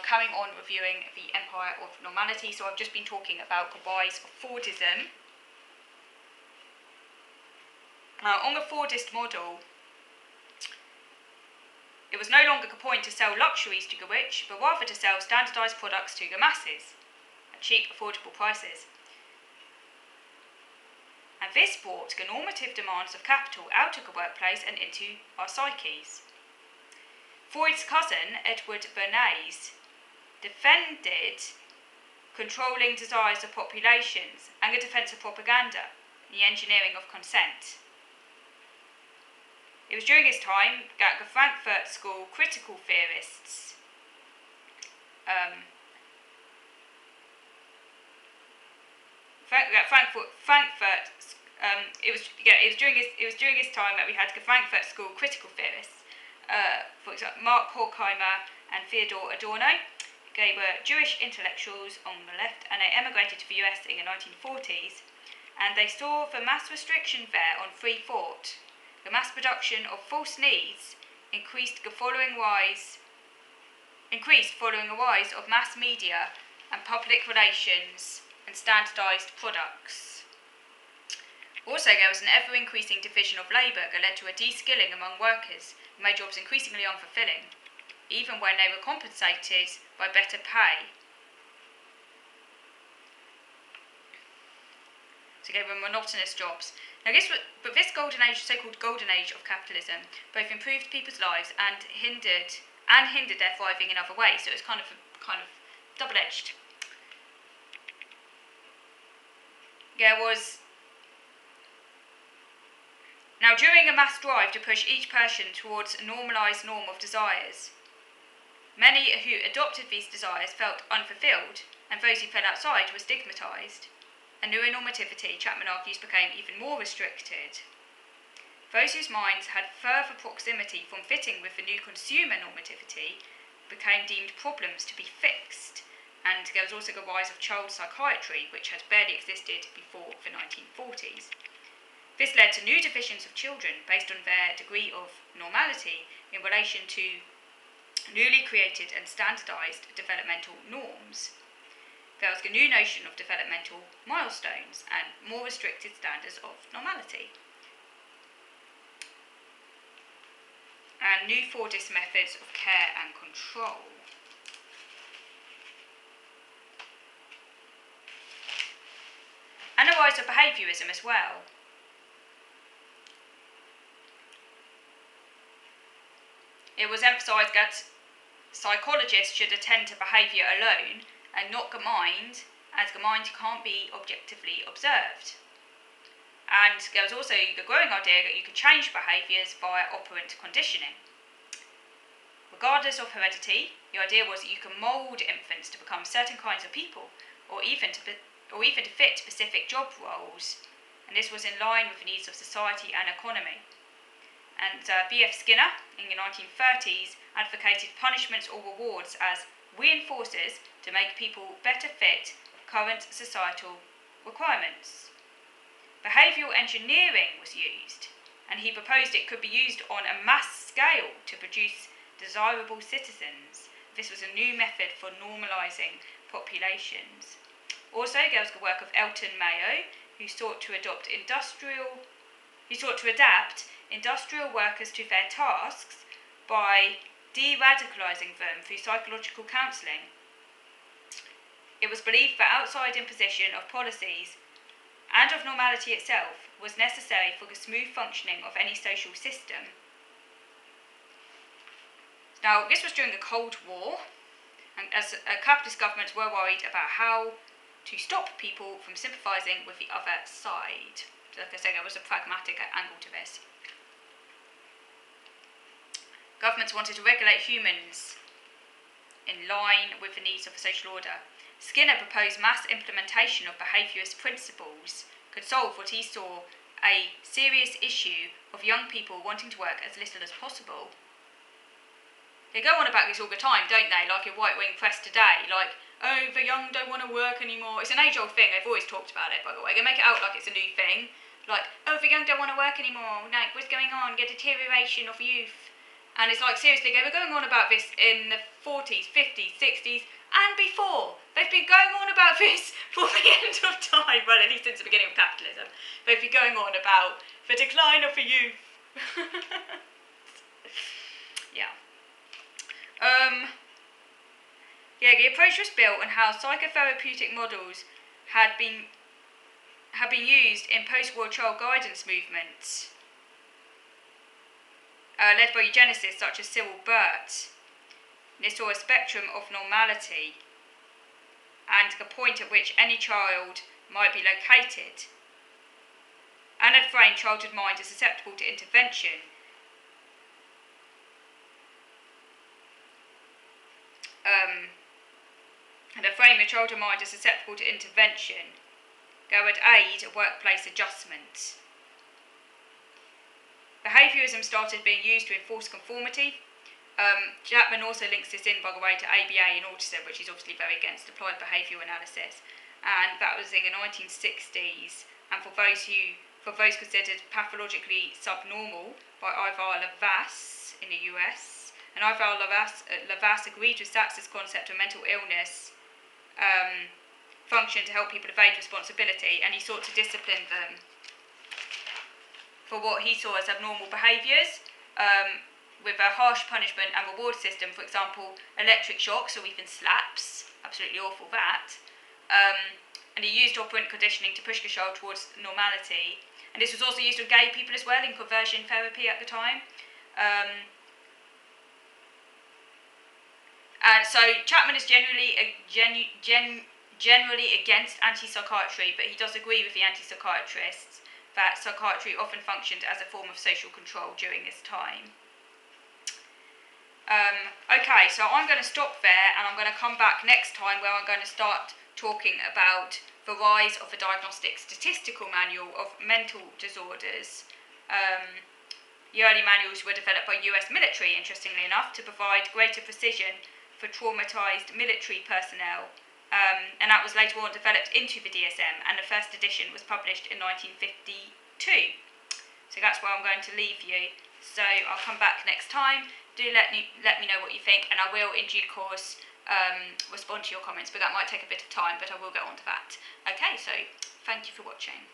Carrying on reviewing the Empire of Normality. So I've just been talking about the rise of Fordism. Now, on the Fordist model, it was no longer the point to sell luxuries to the rich, but rather to sell standardised products to the masses at cheap, affordable prices. And this brought the normative demands of capital out of the workplace and into our psyches. Freud's cousin, Edward Bernays, defended controlling desires of populations and the defence of propaganda, the engineering of consent. It was during his time that the Frankfurt School critical theorists it was during his time that we had the Frankfurt School critical theorists, for example, Mark Horkheimer and Theodor Adorno. They were Jewish intellectuals on the left, and they emigrated to the US in the 1940s, and they saw the mass restriction there on free thought. The mass production of false needs increased following the rise of mass media and public relations and standardised products. Also, there was an ever-increasing division of labour that led to a de-skilling among workers who made jobs increasingly unfulfilling, even when they were compensated by better pay. So they were monotonous jobs. Now, this golden age, so-called golden age of capitalism, both improved people's lives and hindered their thriving in other ways. So it's kind of double-edged. Now, during a mass drive to push each person towards a normalised norm of desires, many who adopted these desires felt unfulfilled, and those who fell outside were stigmatised. And neuronormativity, Chapman argues, became even more restricted. Those whose minds had further proximity from fitting with the new consumer normativity became deemed problems to be fixed, and there was also the rise of child psychiatry, which had barely existed before the 1940s. This led to new divisions of children based on their degree of normality in relation to newly created and standardised developmental norms. There was a new notion of developmental milestones and more restricted standards of normality. And new Fordist methods of care and control. And a rise of behaviourism as well. It was emphasised that psychologists should attend to behaviour alone and not the mind, as the mind can't be objectively observed. And there was also the growing idea that you could change behaviours via operant conditioning. Regardless of heredity, the idea was that you can mould infants to become certain kinds of people, or even to fit specific job roles, and this was in line with the needs of society and economy. And B.F. Skinner, in the 1930s, advocated punishments or rewards as reinforcers to make people better fit current societal requirements. Behavioural engineering was used, and he proposed it could be used on a mass scale to produce desirable citizens. This was a new method for normalising populations. Also, there was the work of Elton Mayo, who sought to adapt industrial workers to their tasks by de-radicalising them through psychological counselling. It was believed that outside imposition of policies and of normality itself was necessary for the smooth functioning of any social system. Now, this was during the Cold War, and as capitalist governments were worried about how to stop people from sympathising with the other side. So, like I say, there was a pragmatic angle to this. Governments wanted to regulate humans in line with the needs of the social order. Skinner proposed mass implementation of behaviourist principles could solve what he saw a serious issue of young people wanting to work as little as possible. They go on about this all the time, don't they? Like in right-wing press today, like, oh, the young don't want to work anymore. It's an age-old thing, they've always talked about it, by the way. They make it out like it's a new thing. Like, oh, the young don't want to work anymore. Like, what's going on? Get deterioration of youth. And it's like, seriously, they were going on about this in the 40s, 50s, 60s, and before. They've been going on about this for the end of time, well, at least since the beginning of capitalism. They've been going on about the decline of the youth. Yeah. Yeah, the approach was built on how psychotherapeutic models had been used in post-war child guidance movements, led by eugenicists such as Cyril Burt. This saw a spectrum of normality and the point at which any child might be located, and had framed childhood mind as susceptible to intervention. That would aid a workplace adjustment. Behaviourism started being used to enforce conformity. Chapman also links this in, by the way, to ABA and Autism, which is obviously very against applied behavioural analysis. And that was in the 1960s, and for those considered pathologically subnormal by Ivar Lavas in the US. And Ivar Lavas agreed with Satz's concept of mental illness function to help people evade responsibility, and he sought to discipline them for what he saw as abnormal behaviours, with a harsh punishment and reward system. For example, electric shocks or even slaps, absolutely awful that. And he used operant conditioning to push the child towards normality. And this was also used with gay people as well in conversion therapy at the time. So Chapman is generally against anti-psychiatry, but he does agree with the anti-psychiatrists that psychiatry often functioned as a form of social control during this time. Okay, so I'm going to stop there, and I'm going to come back next time where I'm going to start talking about the rise of the Diagnostic Statistical Manual of Mental Disorders. The early manuals were developed by US military, interestingly enough, to provide greater precision for traumatised military personnel, and that was later on developed into the DSM, and the first edition was published in 1952. So that's where I'm going to leave you. So I'll come back next time. Do let me know what you think, and I will in due course respond to your comments, but that might take a bit of time, but I will get on to that. Okay, so thank you for watching.